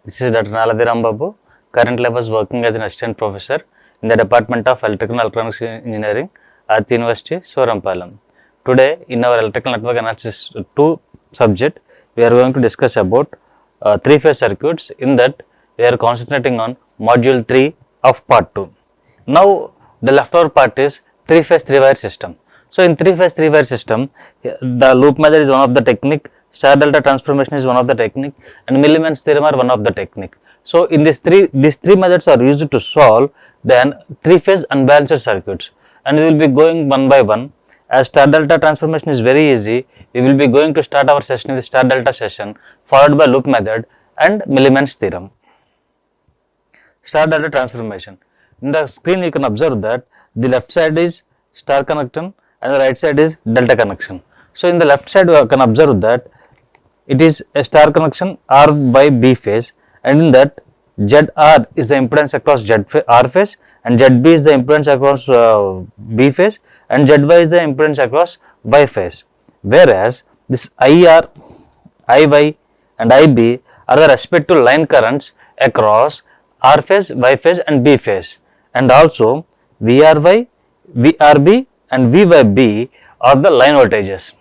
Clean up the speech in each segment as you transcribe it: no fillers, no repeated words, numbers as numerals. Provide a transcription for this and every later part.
This is Dr. Naladiram Babu. Currently, I was working as an assistant professor in the Department of Electrical and Electronics Engineering at the University Surampalem. Today, in our Electrical Network Analysis 2 subject, we are going to discuss about three-phase circuits. In that, we are concentrating on Module 3 of Part 2. Now, the leftover part is three-phase three-wire system. So, in three-phase three-wire system, the loop method is one of the technique, star delta transformation is one of the technique, and Milliman's theorem are one of the technique. So, in these three methods are used to solve then three-phase unbalanced circuits, and we will be going one by one. As star delta transformation is very easy, we will be going to start our session with star delta session, followed by loop method and Milliman's theorem. Star delta transformation. In the screen, you can observe that the left side is star connection and the right side is delta connection. So, in the left side, you can observe that it is a star connection R by B phase, and in that ZR is the impedance across R phase, and ZB is the impedance across B phase, and ZY is the impedance across Y phase. Whereas this IR, IY and IB are the respective line currents across R phase, Y phase and B phase, and also VRY, VRB and VYB are the line voltages.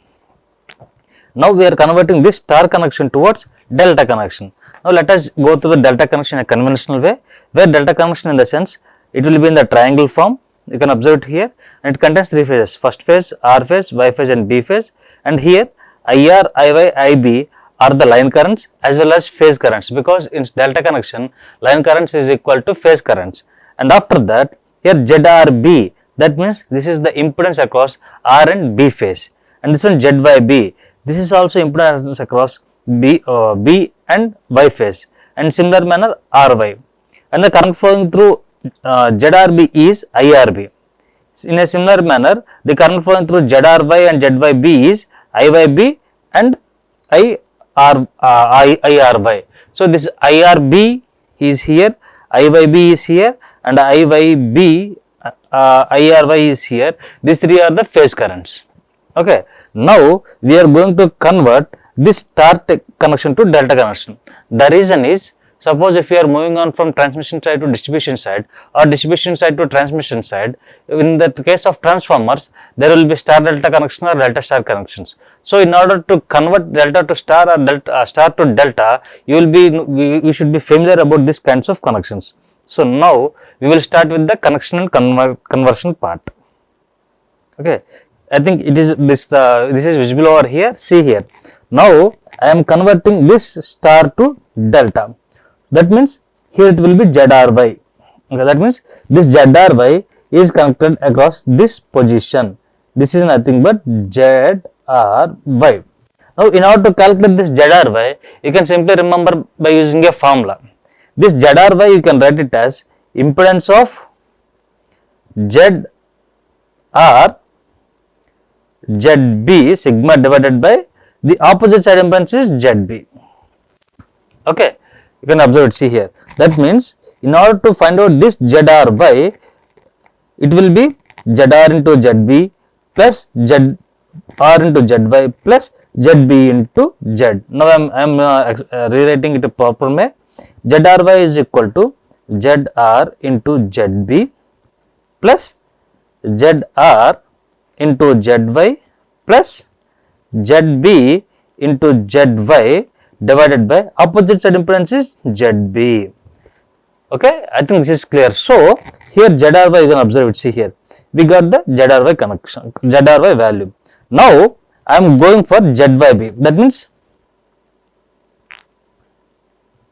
Now, we are converting this star connection towards delta connection. Now, let us go through the delta connection in a conventional way, where delta connection in the sense it will be in the triangle form. You can observe it here, and it contains three phases: first phase, R phase, Y phase and B phase, and here IR, IY, IB are the line currents as well as phase currents, because in delta connection line currents is equal to phase currents. And after that, here ZRB, that means this is the impedance across R and B phase, and this one ZYB, this is also impedance across B and Y phase, and similar manner RY, and the current flowing through ZRB is IRB. In a similar manner, the current flowing through ZRY and ZYB is IYB and IRY. So, this IRB is here, IYB is here, and IYB, IRY is here. These three are the phase currents. Okay. Now, we are going to convert this star connection to delta connection. The reason is, suppose if you are moving on from transmission side to distribution side, or distribution side to transmission side, in the case of transformers, there will be star delta connection or delta star connections. So, in order to convert delta to star or delta, star to delta, we should be familiar about these kinds of connections. So, now we will start with the connection and conversion part. Okay. I think it is this is visible over here. See here. Now, I am converting this star to delta. That means here it will be ZRY. Okay, that means this ZRY is connected across this position. This is nothing but ZRY. Now, in order to calculate this ZRY, you can simply remember by using a formula. This ZRY you can write it as impedance of ZR ZB sigma divided by the opposite side impedance is ZB. Okay, you can observe it. See here. That means in order to find out this ZRY, it will be ZR into ZB plus ZR into ZY plus ZB into Z. Now I am rewriting it a proper way. ZRY is equal to ZR into ZB plus ZR into ZY plus ZB into ZY divided by opposite side impedance is ZB. Okay, I think this is clear. So, here ZRY you can observe it. See here, we got the ZRY connection, ZRY value. Now, I am going for ZYB. That means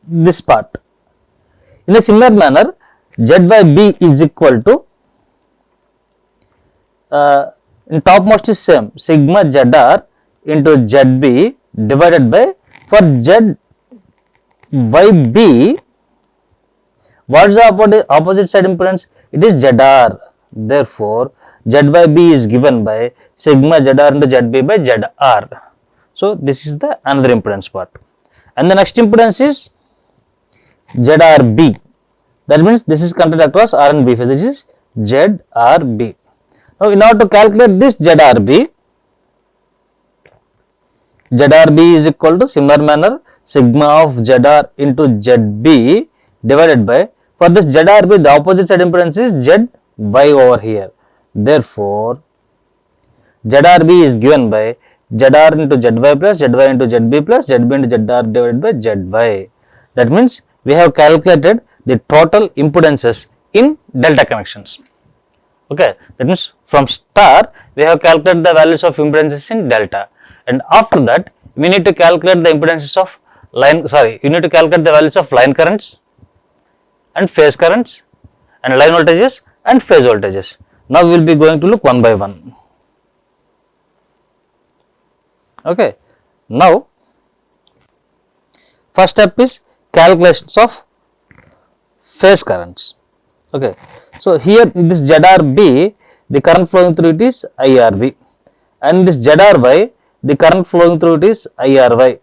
this part. In a similar manner, ZYB is equal to in topmost is same, sigma ZR into ZB divided by, for ZYB, what is the opposite side impedance? It is ZR. Therefore, ZYB is given by sigma ZR into ZB by ZR. So, this is the another impedance part. And the next impedance is ZRB. That means this is connected across R and B phase. This is ZRB. Now, in order to calculate this ZRB, ZRB is equal to similar manner sigma of ZR into ZB divided by, for this ZRB the opposite side impedance is ZY over here. Therefore, ZRB is given by ZR into ZY plus ZY into ZB plus ZB into ZR divided by ZY. That means we have calculated the total impedances in delta connections. Okay, that means from star we have calculated the values of impedances in delta, and after that we need to calculate the impedances of you need to calculate the values of line currents and phase currents and line voltages and phase voltages. Now we will be going to look one by one. Okay, now first step is calculations of phase currents. Okay, so here in this ZRB the current flowing through it is IRB, and this ZRY the current flowing through it is IRY,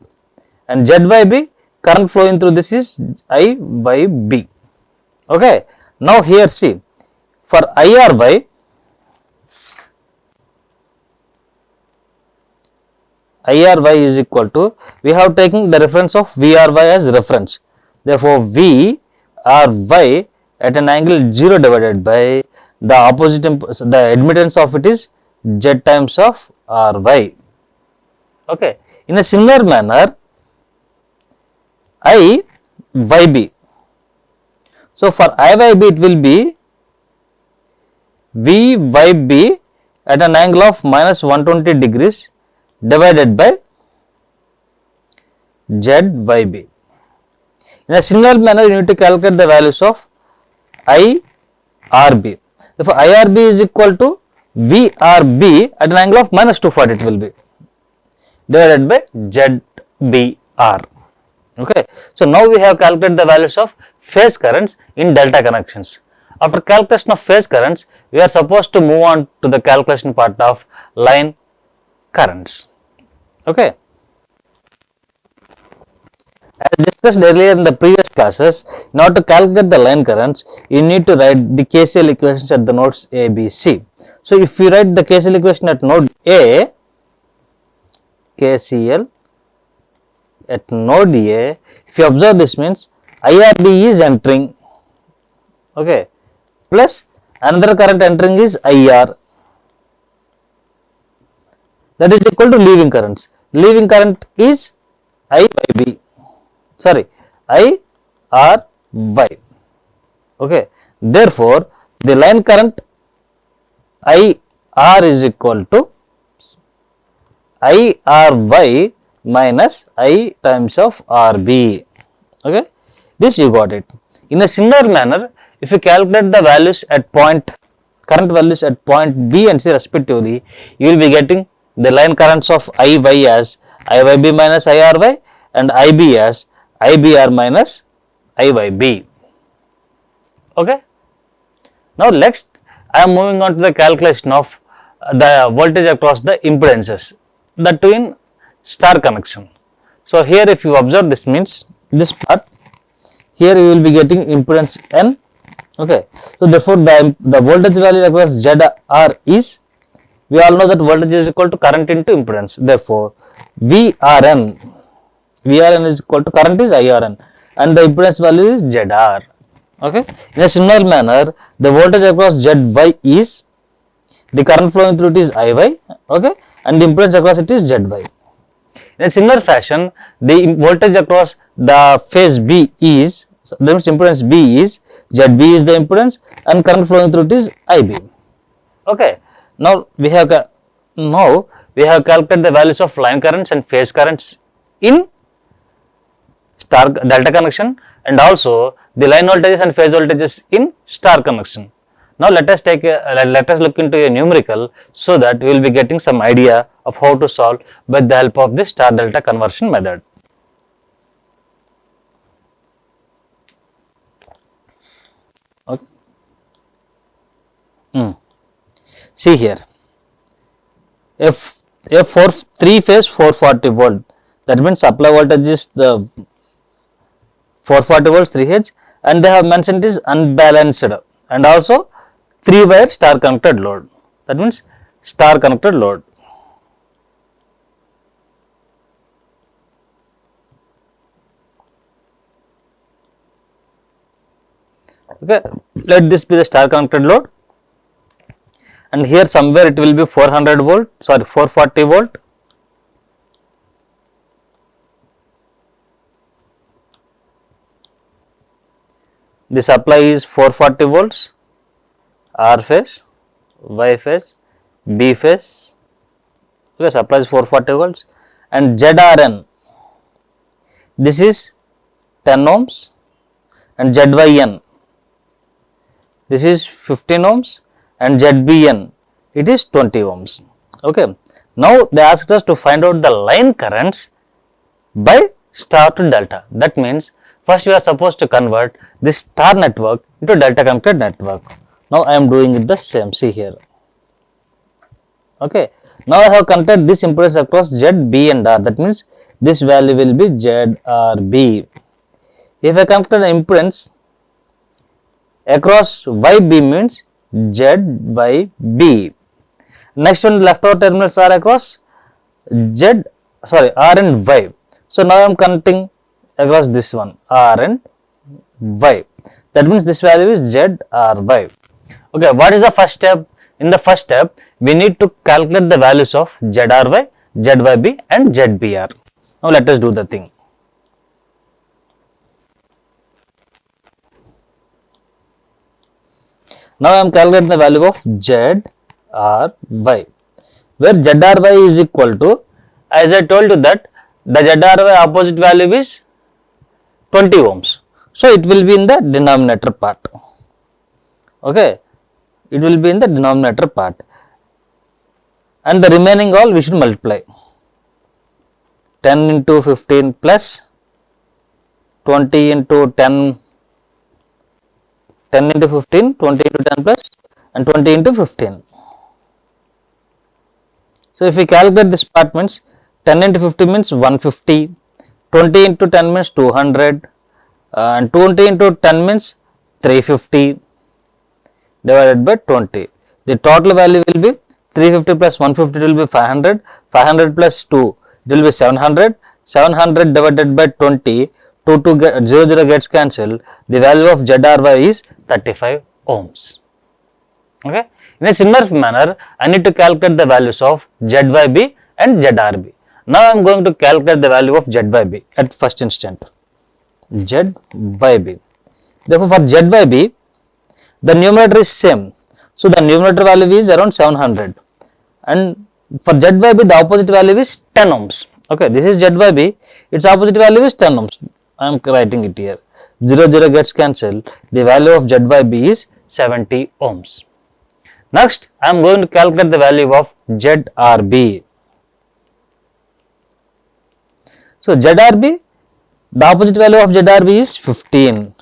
and ZYB current flowing through this is IYB. Okay, now here see, for IRY is equal to, we have taken the reference of VRY as reference. Therefore, VRY at an angle 0 divided by the opposite, the admittance of it is Z times of RY. Okay. In a similar manner, IYB. So, for IYB it will be VYB at an angle of minus 120 degrees divided by ZYB. In a similar manner, you need to calculate the values of IRB. Therefore, IRB is equal to VRB at an angle of minus 240 it will be divided by ZBR. Okay. So, now we have calculated the values of phase currents in delta connections. After calculation of phase currents, we are supposed to move on to the calculation part of line currents. Okay. As discussed earlier in the previous classes, in order to calculate the line currents, you need to write the KCL equations at the nodes A, B, C. So, if you write the KCL equation at node A, KCL at node A, if you observe, this means IRB is entering, okay, plus another current entering is IR, that is equal to leaving currents. Leaving current is IYB, sorry, IRY. Okay. Therefore, the line current IR is equal to IRY minus I times of RB. Okay. This you got it. In a similar manner, if you calculate the values at current values at point B and C respectively, you will be getting the line currents of IY as IYB minus IRY and IB as IBR minus IYB. Okay. Now, next I am moving on to the calculation of the voltage across the impedances, that too in star connection. So, here if you observe, this means this part, here you will be getting impedance N. Okay. So, therefore, the voltage value across ZR is, we all know that voltage is equal to current into impedance. Therefore, VRN is equal to current is IRN and the impedance value is ZR. Okay. In a similar manner, the voltage across ZY is, the current flowing through it is IY, okay, and the impedance across it is ZY. In a similar fashion, the voltage across the phase B is, so that means impedance B is, ZB is the impedance and current flowing through it is IB. Okay. Now we have calculated the values of line currents and phase currents in star delta connection, and also the line voltages and phase voltages in star connection. Now let us look into a numerical, so that we will be getting some idea of how to solve with the help of the star delta conversion method. Okay. See here, if 3 phase 440 volt, that means supply voltage is the 440 volts 3H, and they have mentioned is unbalanced, and also 3 wire star connected load, that means star connected load. Okay, let this be the star connected load, and here somewhere it will be 400 volt, sorry 440 volt. The supply is 440 volts, R phase, Y phase, B phase. Okay, supply is 440 volts, and ZRN, this is 10 ohms, and ZYN, this is 15 ohms, and ZBN, it is 20 ohms. Okay. Now they asked us to find out the line currents by star to delta. That means first we are supposed to convert this star network into delta connected network. Now I am doing it the same. See here. Okay. Now I have connected this impedance across Z, B and R. That means this value will be Z, R, B. If I connected an impedance across Y, B means Z, Y, B. Next one, left over terminals are across R and Y. So now I am connecting across this one, R and Y. That means this value is Z, R, Y. Okay, what is the first step? In the first step, we need to calculate the values of ZRY, ZYB and ZBR. Now let us do the thing. Now I am calculating the value of ZRY, where ZRY is equal to, as I told you that the ZRY opposite value is 20 ohms. So it will be in the denominator part. Okay, it will be in the denominator part, and the remaining all we should multiply. 10 into 15 plus 20 into 10, 10 into 15, 20 into 10 plus, and 20 into 15. So if we calculate this part means 10 into 50 means 150, 20 into 10 means 200, and 20 into 10 means 350 divided by 20. The total value will be 350 plus 150, it will be 500, 500 plus 2, it will be 700, 700 divided by 20, 0 gets cancelled, the value of ZRY is 35 ohms. Okay. In a similar manner, I need to calculate the values of ZYB and ZRB. Now I am going to calculate the value of ZYB at first instant. ZYB. Therefore, for ZYB, the numerator is same. So the numerator value is around 700, and for ZYB the opposite value is 10 ohms. Okay, this is ZYB, its opposite value is 10 ohms. I am writing it here. 0 gets cancelled. The value of ZYB is 70 ohms. Next, I am going to calculate the value of ZRB. So ZRB, the opposite value of ZRB is 15.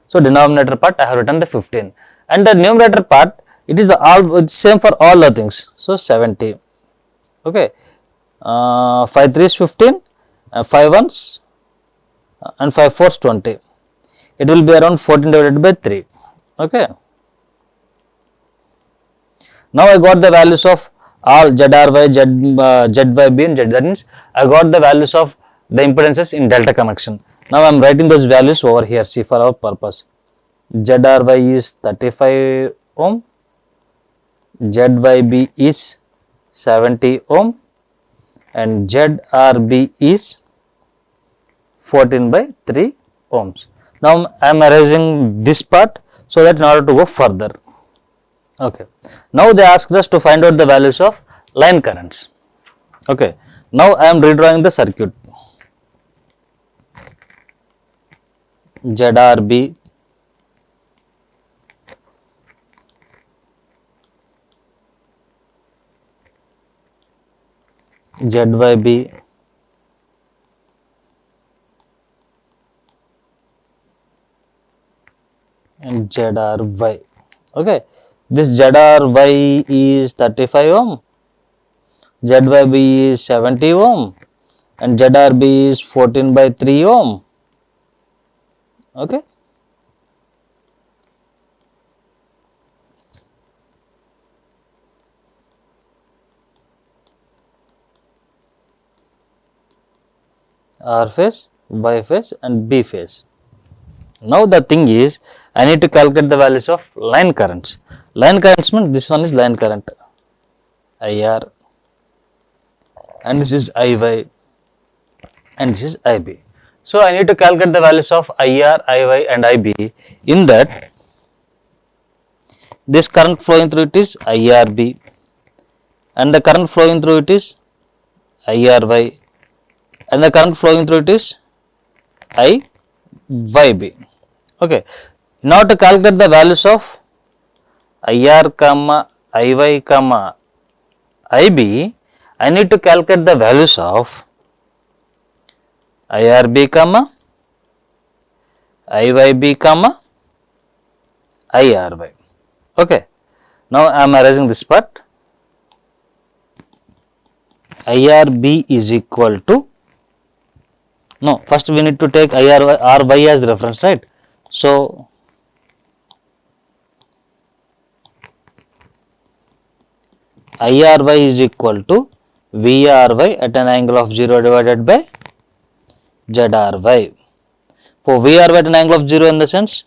So denominator part I have written the 15, and the numerator part it is all same for all the things. So 70. Okay, 5 3 is 15, 5 1s and 5 4s 20. It will be around 14 divided by 3. Okay. Now I got the values of all ZRY, ZYB and Z. That means I got the values of the impedances in delta connection. Now I am writing those values over here. See, for our purpose. ZRY is 35 ohm, ZYB is 70 ohm, and ZRB is 14 by 3 ohms. Now I am erasing this part so that in order to go further. Okay. Now they asked us to find out the values of line currents. Okay. Now I am redrawing the circuit. ZRB, ZYB, and ZRY. Okay, this ZRY is 35 ohm, ZYB is 70 ohm, and ZRB is 14 by 3 ohm. Okay. R phase, Y phase and B phase. Now the thing is, I need to calculate the values of line currents. Line currents means this one is line current, IR, and this is IY, and this is IB. So I need to calculate the values of IR, IY and IB. In that, this current flowing through it is IRB, and the current flowing through it is IRY, and the current flowing through it is IYB. Okay. Now to calculate the values of IR, IY, IB, I need to calculate the values of IRB, IYB, IRY. Okay. Now I am erasing this part. IRB is equal to, no, first we need to take RY as reference, right? So IRY is equal to VRY at an angle of 0 divided by ZRY. For VRY at an angle of 0 in the sense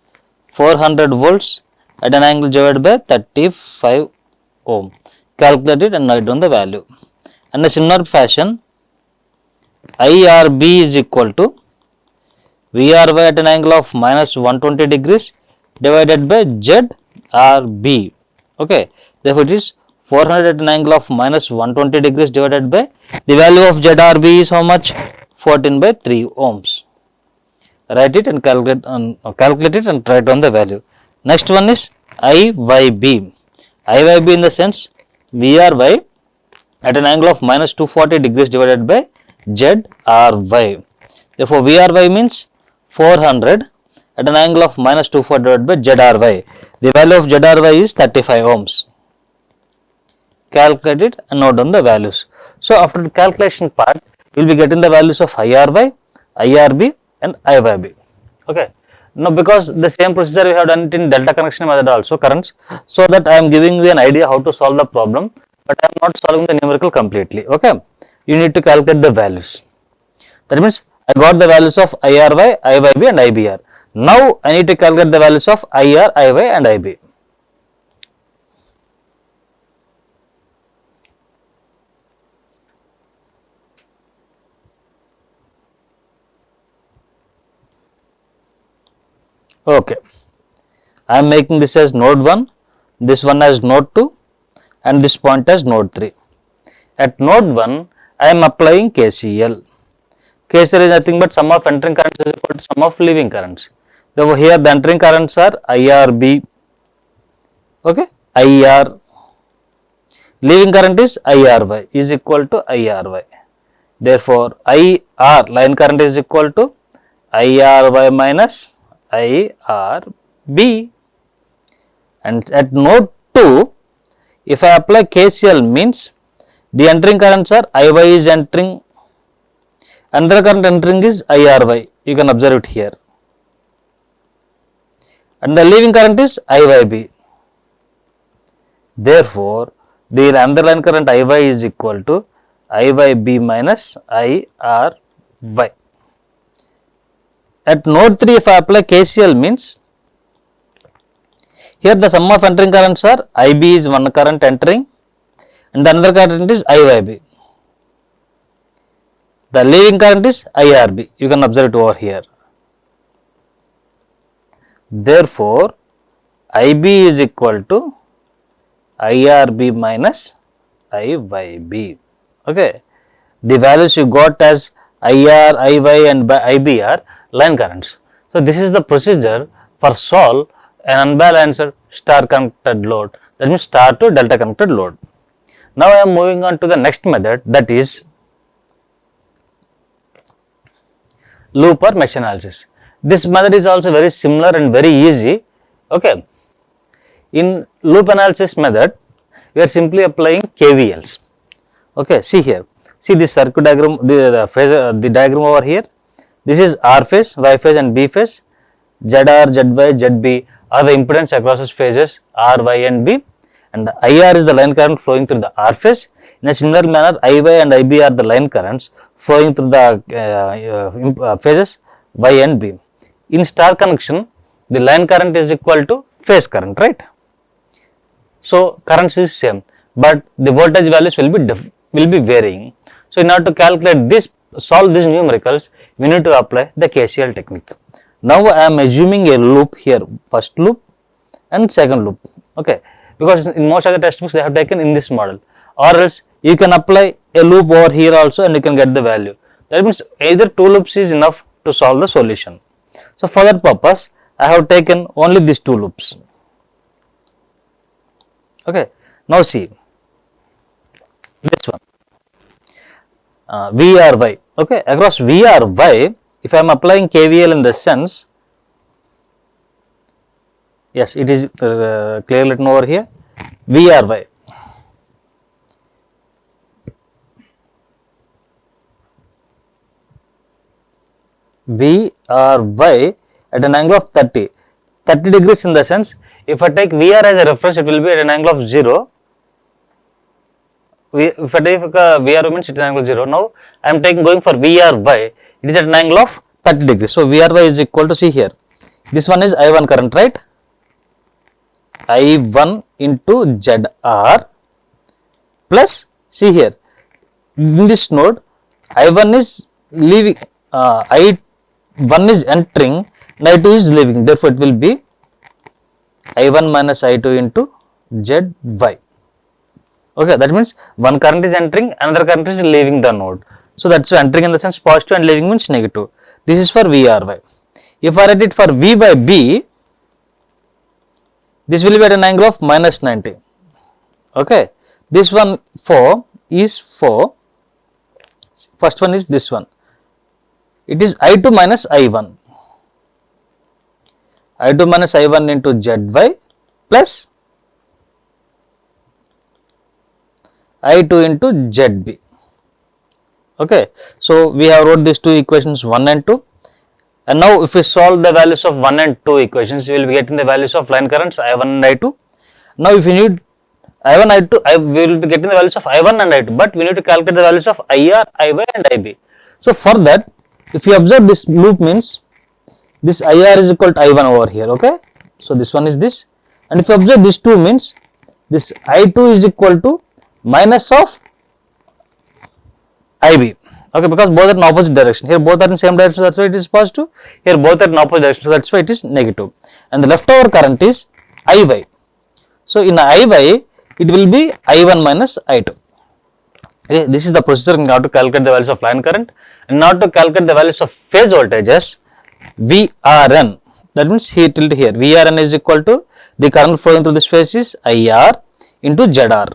400 volts at an angle divided by 35 ohm. Calculate it and write down the value. And in a similar fashion, IRB is equal to VRY at an angle of minus 120 degrees divided by ZRB. Okay. Therefore, it is 400 at an angle of minus 120 degrees divided by the value of ZRB is how much? 14 by 3 ohms. Write it and calculate it and write down the value. Next one is IYB. IYB in the sense VRY at an angle of minus 240 degrees divided by ZRY. Therefore, VRY means 400 at an angle of minus 240 divided by ZRY. The value of ZRY is 35 ohms. Calculate it and note down the values. So, after the calculation part, we will be getting the values of IRY, IRB and IYB. Okay. Now, because the same procedure we have done it in delta connection method also, currents, so that I am giving you an idea how to solve the problem, but I am not solving the numerical completely. Okay. You need to calculate the values. That means I got the values of IRY, IYB and IBR. Now I need to calculate the values of IR, IY and IB. Okay. I am making this as node 1, this one as node 2 and this point as node 3. At node 1, I am applying KCL. KCL is nothing but sum of entering currents is equal to sum of leaving currents. Therefore, here the entering currents are IRB, okay, IR, leaving current is IRY is equal to IRY. Therefore, IR line current is equal to IRY minus IRB. And at node 2, if I apply KCL means the entering currents are IY is entering, another current entering is IRY, you can observe it here, and the leaving current is IYB. Therefore, the underlying current IY is equal to IYB minus IRY. At node 3, if I apply KCL means, here the sum of entering currents are IB is one current entering and the another current is IYB. The leaving current is IRB, you can observe it over here. Therefore, IB is equal to IRB minus IYB. Okay. The values you got as IR, IY and IB are line currents. So, this is the procedure for solve an unbalanced star connected load, that means star to delta connected load. Now, I am moving on to the next method, that is loop or mesh analysis. This method is also very similar and very easy. Okay. In loop analysis method, we are simply applying KVLs. Okay, see here, see this circuit diagram, the diagram over here. This is R phase, Y phase and B phase. ZR, ZY, ZB are the impedance across its phases R, Y and B, and IR is the line current flowing through the R phase. In a similar manner, IY and IB are the line currents flowing through the phases Y and B. in star connection, the line current is equal to phase current, right? So currents is same, but the voltage values will be varying. So in order to calculate this, solve these numericals, we need to apply the KCL technique. Now I am assuming a loop here, first loop and second loop, okay, because in most of the textbooks they have taken in this model, or else you can apply a loop over here also and you can get the value. That means either two loops is enough to solve the solution. So for that purpose, I have taken only these two loops. Okay, now see this one, VRY, okay, across VRY, if I am applying KVL in the sense, yes, it is clearly written over here, VRY. VRY at an angle of 30 degrees in the sense, if I take VR as a reference, it will be at an angle of 0. If I take VR means it is an angle 0. Now I am going for VRY, it is at an angle of 30 degrees. So VRY is equal to, see here, this one is I1 current, right? I1 into ZR plus, see here, in this node, I1 is leaving, I1 is entering and I2 is leaving, therefore it will be I1 minus I2 into ZY. Okay, that means one current is entering, another current is leaving the node. So that's why entering in the sense positive and leaving means negative. This is for VRY. If I write it for VYB, this will be at an angle of minus 90. Okay, this one is for, first one is this one. It is I2 minus I1. I2 minus I1 into ZY plus I2 into ZB. Okay, so we have wrote these two equations 1 and 2, and now if we solve the values of 1 and 2 equations, we will be getting the values of line currents I1 and I2. Now if you need I1, I2, we will be getting the values of I1 and I2, but we need to calculate the values of IR, IY and IB. So for that, if you observe this loop means this IR is equal to I1 over here, okay. So this one is this, and if you observe this 2 means this I2 is equal to minus of IB, okay, because both are in opposite direction. Here both are in same direction, that's why it is positive. Here both are in opposite direction, so that's why it is negative. And the leftover current is IY. So in IY, it will be I1 minus I2. Okay, this is the procedure in order to calculate the values of line current. In order to calculate the values of phase voltages, VRN, that means here till here, VRN is equal to the current flowing through this phase is IR into ZR.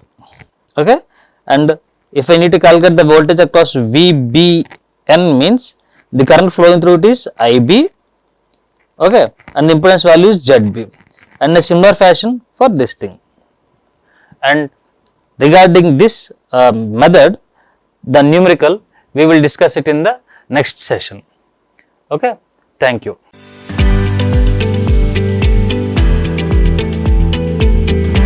Okay, and if I need to calculate the voltage across VBN means the current flowing through it is IB, okay, and the impedance value is ZB, and in a similar fashion for this thing. And regarding this method, the numerical, we will discuss it in the next session. Okay, thank you.